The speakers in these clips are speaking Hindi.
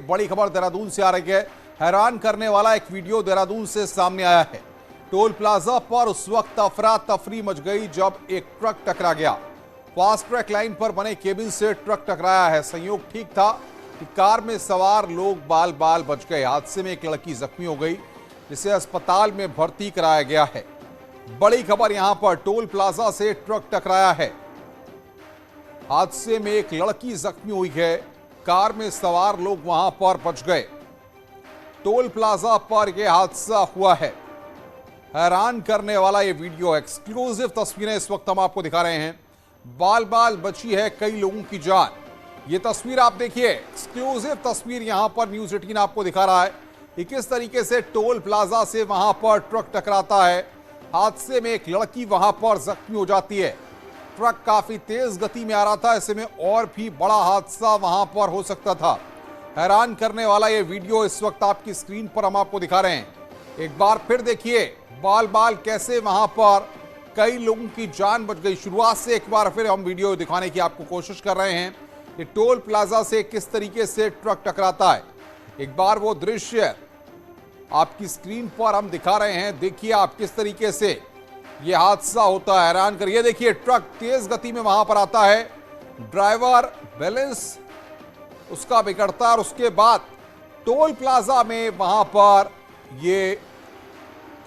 बड़ी खबर देहरादून से आ रही है। हैरान करने वाला एक वीडियो देहरादून से सामने आया है। टोल प्लाजा पर उस वक्त अफरा तफरी मच गई जब एक ट्रक टकरा गया। फास्ट ट्रैक लाइन पर बने केबिन से ट्रक टकराया है। संयोग ठीक था कि कार में सवार लोग बाल बाल बच गए। हादसे में एक लड़की जख्मी हो गई, जिसे अस्पताल में भर्ती कराया गया है। बड़ी खबर यहां पर, टोल प्लाजा से ट्रक टकराया है। हादसे में एक लड़की जख्मी हुई है। कार में सवार लोग वहां पर बच गए। टोल प्लाजा पर यह हादसा हुआ है। हैरान करने वाला यह वीडियो, एक्सक्लूसिव तस्वीरें इस वक्त हम आपको दिखा रहे हैं। बाल बाल बची है कई लोगों की जान। ये तस्वीर आप देखिए, एक्सक्लूसिव तस्वीर यहां पर न्यूज़ 18 आपको दिखा रहा है कि किस तरीके से टोल प्लाजा से वहां पर ट्रक टकराता है। हादसे में एक लड़की वहां पर जख्मी हो जाती है। ट्रक काफी तेज गति में आ रहा था, ऐसे में और भी बड़ा हादसा वहां पर हो सकता था। हैरान करने वाला यह वीडियो इस वक्त आपकी स्क्रीन पर हम आपको दिखा रहे हैं। एक बार फिर देखिए, बाल बाल कैसे वहां पर कई लोगों की जान बच गई। शुरुआत से एक बार फिर हम वीडियो दिखाने की आपको कोशिश कर रहे हैं कि टोल प्लाजा से किस तरीके से ट्रक टकराता है। एक बार वो दृश्य आपकी स्क्रीन पर हम दिखा रहे हैं। देखिए आप किस तरीके से यह हादसा होता है। हैरान करिए, देखिए ट्रक तेज गति में वहां पर आता है। ड्राइवर बैलेंस उसका बिगड़ता है और उसके बाद टोल प्लाजा में वहां पर ये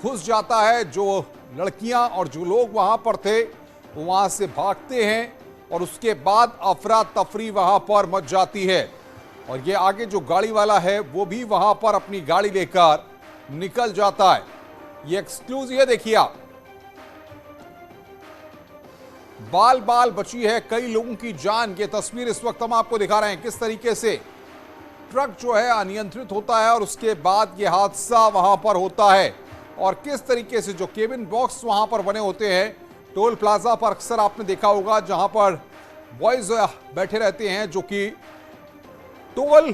घुस जाता है। जो लड़कियां और जो लोग वहां पर थे वो वहां से भागते हैं और उसके बाद अफरा तफरी वहां पर मच जाती है। और ये आगे जो गाड़ी वाला है वो भी वहां पर अपनी गाड़ी लेकर निकल जाता है। ये एक्सक्लूसिव है, देखिए आप। बाल बाल बची है कई लोगों की जान। ये तस्वीर इस वक्त हम आपको दिखा रहे हैं किस तरीके से ट्रक जो है अनियंत्रित होता है और उसके बाद ये हादसा वहां पर होता है। और किस तरीके से जो केबिन बॉक्स वहां पर बने होते हैं टोल प्लाजा पर, अक्सर आपने देखा होगा जहां पर बॉयज बैठे रहते हैं जो कि टोल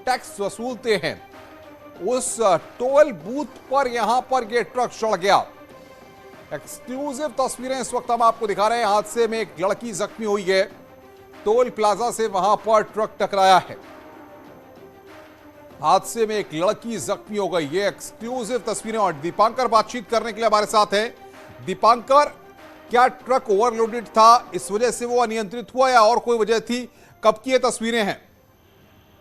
टैक्स वसूलते हैं। उस टोल बूथ पर यहां पर यह ट्रक चढ़ गया। एक्सक्लूसिव तस्वीरें इस वक्त हम आपको दिखा रहे हैं। हादसे में एक लड़की जख्मी हुई है। टोल प्लाजा से वहां पर ट्रक टकराया है। हादसे में एक लड़की जख्मी हो गई। ये एक्सक्लूसिव तस्वीरें। और दीपांकर बातचीत करने के लिए हमारे साथ हैं। दीपांकर, क्या ट्रक ओवरलोडेड था, इस वजह से वो अनियंत्रित हुआ या और कोई वजह थी? कब की ये तस्वीरें हैं?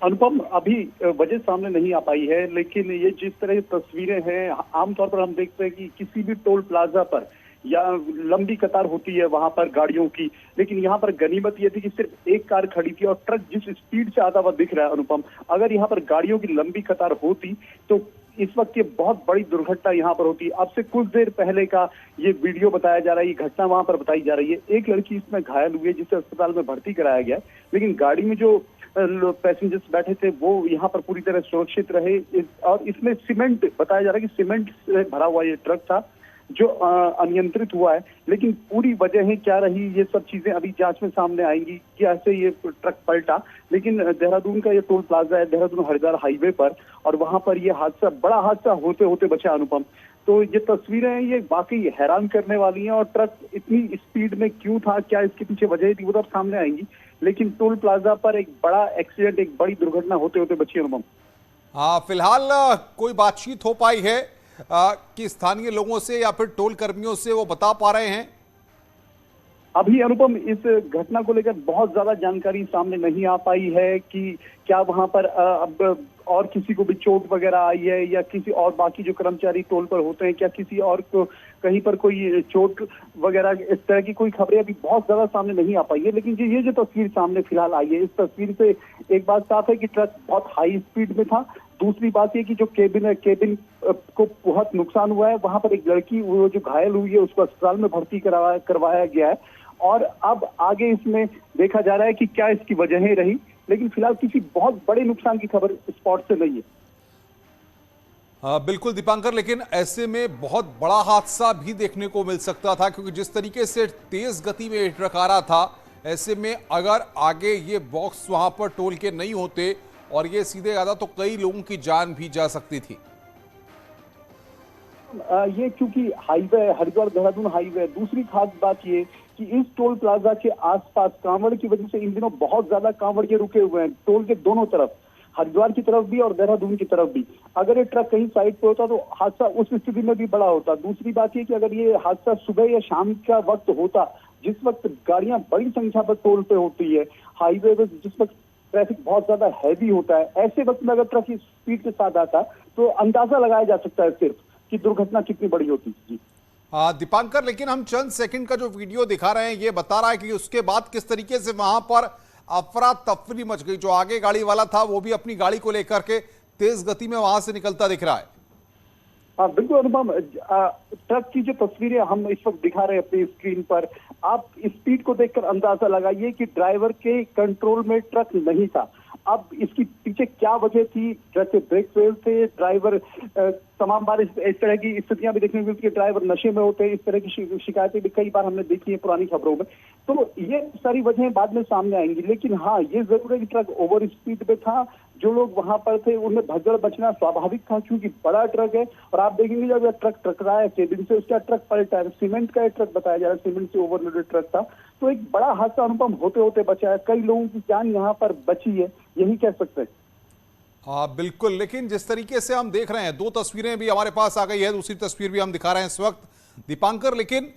अनुपम, अभी वजह सामने नहीं आ पाई है, लेकिन ये जिस तरह की तस्वीरें हैं, आमतौर पर हम देखते हैं कि किसी भी टोल प्लाजा पर या लंबी कतार होती है वहां पर गाड़ियों की, लेकिन यहाँ पर गनीमत ये थी कि सिर्फ एक कार खड़ी थी और ट्रक जिस स्पीड से आता हुआ दिख रहा है अनुपम, अगर यहाँ पर गाड़ियों की लंबी कतार होती तो इस वक्त ये बहुत बड़ी दुर्घटना यहाँ पर होती। अब से कुछ देर पहले का ये वीडियो बताया जा रहा है, ये घटना वहां पर बताई जा रही है। एक लड़की इसमें घायल हुई है जिसे अस्पताल में भर्ती कराया गया है, लेकिन गाड़ी में जो पैसेंजर्स बैठे थे वो यहाँ पर पूरी तरह सुरक्षित रहे। और इसमें सीमेंट बताया जा रहा है कि सीमेंट से भरा हुआ ये ट्रक था जो अनियंत्रित हुआ है। लेकिन पूरी वजह क्या रही, ये सब चीजें अभी जांच में सामने आएंगी कि ऐसे ये ट्रक पलटा। लेकिन देहरादून का ये टोल प्लाजा है, देहरादून हरिद्वार हाईवे पर, और वहां पर ये हादसा, बड़ा हादसा होते होते बचा अनुपम। तो ये तस्वीरें ये वाकई हैरान करने वाली हैं। और ट्रक इतनी स्पीड में क्यों था, क्या इसके पीछे वजह थी, वो तो अब सामने आएंगी। लेकिन टोल प्लाजा पर एक बड़ा एक्सीडेंट, एक बड़ी दुर्घटना होते होते बची अनुपम। हाँ, फिलहाल कोई बातचीत हो पाई है कि स्थानीय लोगों से या फिर टोल कर्मियों से, वो बता पा रहे हैं? अभी अनुपम इस घटना को लेकर बहुत ज्यादा जानकारी सामने नहीं आ पाई है कि क्या वहां पर अब और किसी को भी चोट वगैरह आई है या किसी और बाकी जो कर्मचारी टोल पर होते हैं, क्या किसी और को कहीं पर कोई चोट वगैरह, इस तरह की कोई खबरें अभी बहुत ज्यादा सामने नहीं आ पाई है। लेकिन ये जो तस्वीर सामने फिलहाल आई है, इस तस्वीर से एक बात साफ है कि ट्रक बहुत हाई स्पीड में था। दूसरी बात ये कि जो केबिन है, केबिन को बहुत नुकसान हुआ है। वहां पर एक लड़की वो जो घायल हुई है उसको अस्पताल में भर्ती करवाया गया है। और अब आगे इसमें देखा जा रहा है कि क्या इसकी वजहें रही, लेकिन फिलहाल किसी बहुत बड़े नुकसान की खबर स्पॉट से नहीं है। बिल्कुल दीपांकर, लेकिन ऐसे में बहुत बड़ा हादसा भी देखने को मिल सकता था, क्योंकि जिस तरीके से तेज गति में ट्रक आ रहा था, ऐसे में अगर आगे ये बॉक्स वहां पर टोल के नहीं होते और ये सीधे आता तो कई लोगों की जान भी जा सकती थी। ये क्योंकि हाईवे, हरिद्वार देहरादून हाईवे। दूसरी खास बात ये कि इस टोल प्लाजा के आसपास कांवड़ की वजह से इन दिनों बहुत ज्यादा कांवड़िए रुके हुए हैं टोल के दोनों तरफ। हरिद्वार की तरफ भी और देहरादून की तरफ भी। अगर ये ट्रक कहीं साइड पे होता तो हादसा उस स्थिति में भी बड़ा होता। दूसरी बात ये कि अगर ये हादसा सुबह या शाम का वक्त होता, जिस वक्त गाड़ियां बड़ी संख्या पर टोल पे होती है, हाईवे पे जिस वक्त ट्रैफिक बहुत ज्यादा हैवी होता है, ऐसे वक्त में अगर ट्रक इस स्पीड के साथ आता तो अंदाजा लगाया जा सकता है सिर्फ कि दुर्घटना कितनी बड़ी होती। जी दीपांकर, लेकिन हम चंद सेकंड का जो वीडियो दिखा रहे हैं ये बता रहा है कि उसके बाद किस तरीके से वहां पर अफरा तफरी मच गई। जो आगे गाड़ी वाला था वो भी अपनी गाड़ी को लेकर के तेज गति में वहां से निकलता दिख रहा है। हाँ बिल्कुल अनुपम, ट्रक की जो तस्वीरें हम इस वक्त दिखा रहे हैं अपनी स्क्रीन पर, आप स्पीड को देखकर अंदाजा लगाइए कि ड्राइवर के कंट्रोल में ट्रक नहीं था। अब इसकी पीछे क्या वजह थी? ट्रक के ब्रेक फेल थे, ड्राइवर तमाम बार इस तरह की स्थितियां भी देखने को मिलती है, ड्राइवर नशे में होते हैं, इस तरह की शिकायतें भी कई बार हमने देखी है पुरानी खबरों में। तो ये सारी वजहें बाद में सामने आएंगी, लेकिन हाँ ये जरूर है कि ट्रक ओवर स्पीड पे था। जो लोग वहां पर थे उनमें भगदड़ बचना स्वाभाविक था, क्योंकि बड़ा ट्रक है। और आप देखेंगे जब यह ट्रक टकराया है केबिन से, उसका ट्रक पलटा है। सीमेंट का ट्रक बताया जा रहा है, सीमेंट से ओवरलोडेड ट्रक था। तो एक बड़ा हादसा अनुपम होते होते बचा है, कई लोगों की जान यहाँ पर बची है, यही कह सकते हैं। हाँ बिल्कुल, लेकिन जिस तरीके से हम देख रहे हैं, दो तस्वीरें भी हमारे पास आ गई है, दूसरी तस्वीर भी हम दिखा रहे हैं इस वक्त दीपांकर, लेकिन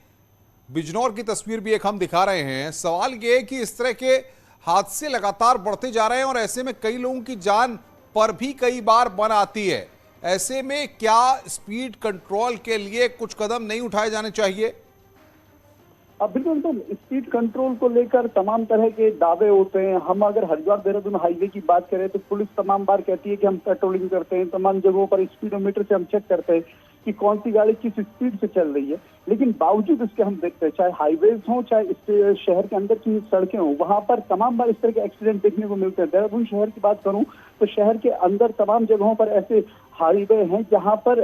बिजनौर की तस्वीर भी एक हम दिखा रहे हैं। सवाल ये है कि इस तरह के हादसे लगातार बढ़ते जा रहे हैं और ऐसे में कई लोगों की जान पर भी कई बार बन आती है। ऐसे में क्या स्पीड कंट्रोल के लिए कुछ कदम नहीं उठाए जाने चाहिए? अब बिल्कुल तो स्पीड कंट्रोल को लेकर तमाम तरह के दावे होते हैं। हम अगर हरिद्वार देहरादून हाईवे की बात करें तो पुलिस तमाम बार कहती है कि हम पेट्रोलिंग करते हैं, तमाम जगहों पर स्पीडोमीटर से हम चेक करते हैं कि कौन सी गाड़ी किस स्पीड से चल रही है। लेकिन बावजूद इसके हम देखते हैं, चाहे हाईवेज हो चाहे इस शहर के अंदर की सड़कें हो, वहां पर तमाम बार इस तरह के एक्सीडेंट देखने को मिलते हैं। देहरादून शहर की बात करूं तो शहर के अंदर तमाम जगहों पर ऐसे हाईवे हैं जहां पर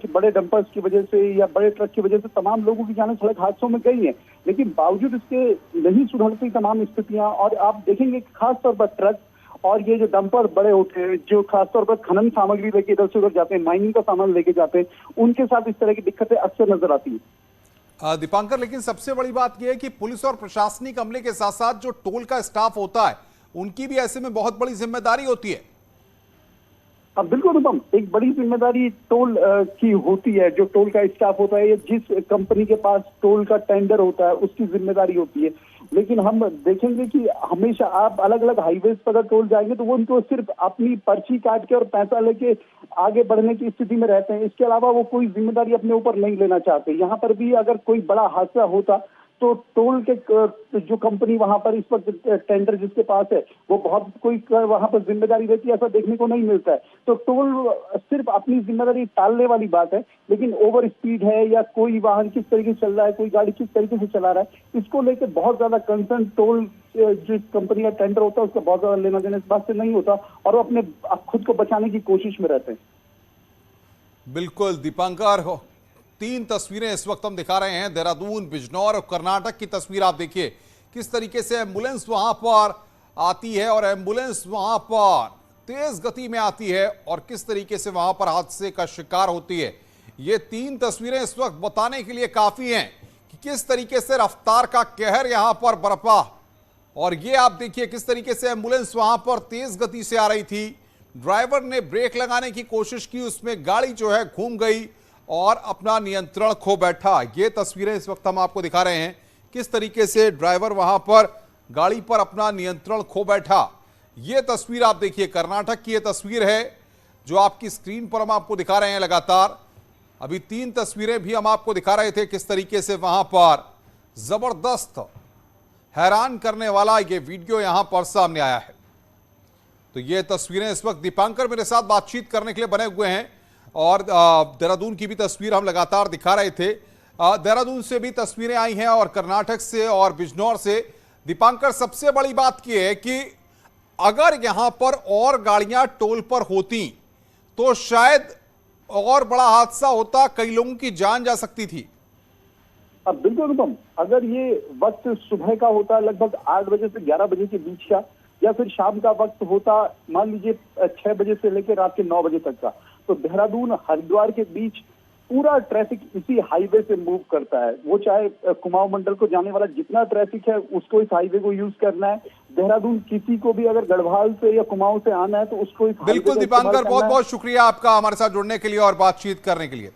बड़े डंपर्स की वजह से या बड़े ट्रक की वजह से तमाम लोगों की जानें सड़क हादसों में गई हैं। लेकिन बावजूद इसके नहीं सुधरती तमाम स्थितियां। और आप देखेंगे खासतौर पर ट्रक और ये जो डंपर बड़े होते हैं, जो खासतौर पर खनन सामग्री लेके इधर से उधर जाते हैं, माइनिंग का सामान लेके जाते हैं, उनके साथ इस तरह की दिक्कतें अक्सर नजर आती है। दीपांकर, लेकिन सबसे बड़ी बात यह है कि पुलिस और प्रशासनिक अमले के साथ साथ जो टोल का स्टाफ होता है उनकी भी ऐसे में बहुत बड़ी जिम्मेदारी होती है। अब बिल्कुल अनुपम, एक बड़ी जिम्मेदारी टोल की होती है। जो टोल का स्टाफ होता है, जिस कंपनी के पास टोल का टेंडर होता है उसकी जिम्मेदारी होती है। लेकिन हम देखेंगे कि हमेशा आप अलग अलग हाईवेज पर अगर टोल जाएंगे तो वो उनको सिर्फ अपनी पर्ची काट के और पैसा लेके आगे बढ़ने की स्थिति में रहते हैं। इसके अलावा वो कोई जिम्मेदारी अपने ऊपर नहीं लेना चाहते। यहाँ पर भी अगर कोई बड़ा हादसा होता तो टोल के जो कंपनी वहां पर इस वक्त टेंडर जिसके पास है वो बहुत कोई वहां पर जिम्मेदारी रहती है, ऐसा देखने को नहीं मिलता है। तो टोल सिर्फ अपनी जिम्मेदारी टालने वाली बात है। लेकिन ओवर स्पीड है या कोई वाहन किस तरीके से चल रहा है, कोई गाड़ी किस तरीके से चला रहा है, इसको लेकर बहुत ज्यादा कंसर्न टोल जिस कंपनी का टेंडर होता है उसका बहुत ज्यादा लेना देना इस बात से नहीं होता और वो अपने खुद को बचाने की कोशिश में रहते हैं। बिल्कुल दीपांकर, हो 3 तस्वीरें इस वक्त हम दिखा रहे हैं, देहरादून, बिजनौर और कर्नाटक की तस्वीर। आप देखिए किस तरीके से एम्बुलेंस वहां पर आती है और एम्बुलेंस वहां पर तेज गति में आती है और किस तरीके से वहां पर हादसे का शिकार होती है। ये 3 तस्वीरें इस वक्त बताने के लिए काफी हैं कि किस तरीके से रफ्तार का कहर यहां पर बरपा। और ये आप देखिए किस तरीके से एम्बुलेंस वहां पर तेज गति से आ रही थी, ड्राइवर ने ब्रेक लगाने की कोशिश की, उसमें गाड़ी जो है घूम गई और अपना नियंत्रण खो बैठा। ये तस्वीरें इस वक्त हम आपको दिखा रहे हैं किस तरीके से ड्राइवर वहां पर गाड़ी पर अपना नियंत्रण खो बैठा। ये तस्वीर आप देखिए कर्नाटक की ये तस्वीर है जो आपकी स्क्रीन पर हम आपको दिखा रहे हैं लगातार। अभी 3 तस्वीरें भी हम आपको दिखा रहे थे किस तरीके से वहां पर जबरदस्त हैरान करने वाला ये वीडियो यहां पर सामने आया है। तो ये तस्वीरें इस वक्त दीपांकर मेरे साथ बातचीत करने के लिए बने हुए हैं और देहरादून की भी तस्वीर हम लगातार दिखा रहे थे। देहरादून से भी तस्वीरें आई हैं और कर्नाटक से और बिजनौर से। दीपांकर, सबसे बड़ी बात यह है कि अगर यहां पर और गाड़ियां टोल पर होती तो शायद और बड़ा हादसा होता, कई लोगों की जान जा सकती थी। अब बिल्कुल अनुपम, अगर ये वक्त सुबह का होता लगभग 8 बजे से 11 बजे के बीच का या फिर शाम का वक्त होता, मान लीजिए 6 बजे से लेकर रात के 9 बजे तक का, तो देहरादून हरिद्वार के बीच पूरा ट्रैफिक इसी हाईवे से मूव करता है। वो चाहे कुमाऊं मंडल को जाने वाला जितना ट्रैफिक है उसको इस हाईवे को यूज करना है। देहरादून किसी को भी अगर गढ़वाल से या कुमाऊं से आना है तो उसको इस हाईवे बिल्कुल का इस्तेमाल दीपांकर, करना बहुत है। बहुत शुक्रिया आपका हमारे साथ जुड़ने के लिए और बातचीत करने के लिए।